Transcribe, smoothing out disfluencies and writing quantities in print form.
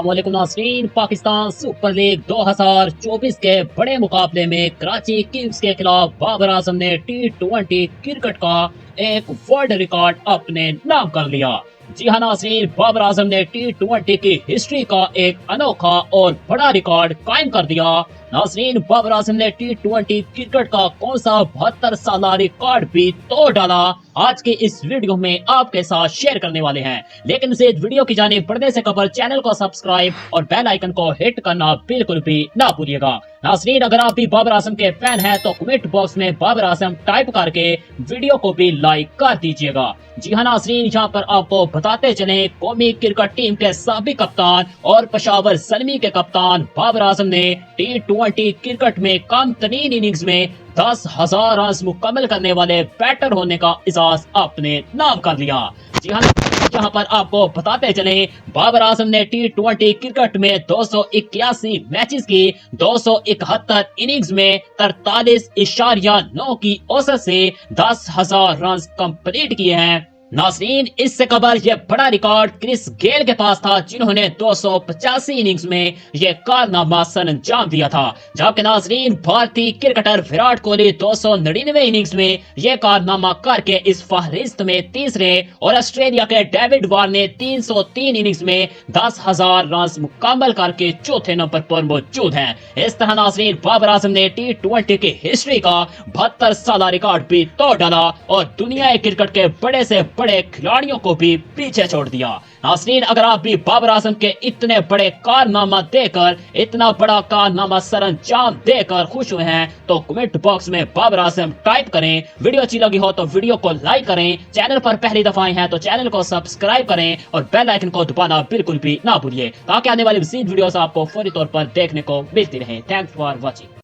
अस्सलाम वालेकुम नाज़रीन। पाकिस्तान सुपर लीग 2024 के बड़े मुकाबले में कराची किंग्स के खिलाफ बाबर आजम ने T20 क्रिकेट का एक वर्ल्ड रिकॉर्ड अपने नाम कर लिया। जी हाँ नाज़रीन, बाबर आजम ने T20 की हिस्ट्री का एक अनोखा और बड़ा रिकॉर्ड कायम कर दिया। नाज़रीन, बाबर आजम ने T20 क्रिकेट का कौन सा 72 साल रिकॉर्ड भी तोड़ डाला, आज के इस वीडियो में आपके साथ शेयर करने वाले हैं। लेकिन इस वीडियो की जानिब बढ़ने से कबल चैनल को सब्सक्राइब और बेल आइकन को हिट करना बिल्कुल भी ना भूलिएगा। नाज़रीन, अगर आप भी बाबर आजम के फैन हैं तो कमेंट बॉक्स में बाबर आजम टाइप करके वीडियो को भी लाइक कर दीजिएगा। जी हाँ नाज़रीन, यहाँ पर आपको बताते चले, कौमी क्रिकेट टीम के साबिक कप्तान और पेशावर ज़ल्मी के कप्तान बाबर आजम ने T20 क्रिकेट में कम तरीन इनिंग्स में 10,000 रन मुकम्मल करने वाले बैटर होने का एजाज अपने नाम कर लिया। जी हाँ, यहाँ पर आपको बताते चले, बाबर आजम ने T20 क्रिकेट में 281 मैचेस की 271 इनिंग्स में 43.9 की औसत से 10,000 रन कंप्लीट किए हैं। नाज़रीन, इससे कबल ये बड़ा रिकॉर्ड क्रिस गेल के पास था, जिन्होंने 285 इनिंग्स में ये कारनामा सरअंजाम दिया था। जबकि नाज़रीन, भारतीय क्रिकेटर विराट कोहली 299 इनिंग्स में ये कारनामा करके इस फहरिस्त में तीसरे और ऑस्ट्रेलिया के डेविड वार्नर 303 इनिंग्स में 10,000 रन मुकम्मल करके चौथे नंबर पर मौजूद हैं। इस तरह नाज़रीन, बाबर आजम ने T20 की हिस्ट्री का 72 साल रिकॉर्ड भी तोड़ डाला और दुनिया क्रिकेट के बड़े से बड़े खिलाड़ियों को भी पीछे छोड़ दिया। नाज़रीन, अगर आप भी बाबर आजम के इतने बड़े कारनामा देकर, इतना बड़ा कारनामा सरअंजाम देकर खुश हुए हैं तो कमेंट बॉक्स में बाबर आजम टाइप करें। वीडियो अच्छी लगी हो तो वीडियो को लाइक करें। चैनल पर पहली दफा आए हैं तो चैनल को सब्सक्राइब करें और बेल आइकन को दबाना बिल्कुल भी ना भूलिए, ताकि आने वाली मज़ीद वीडियोस आपको फौरी तौर पर देखने को मिलती रहे। Thanks for watching.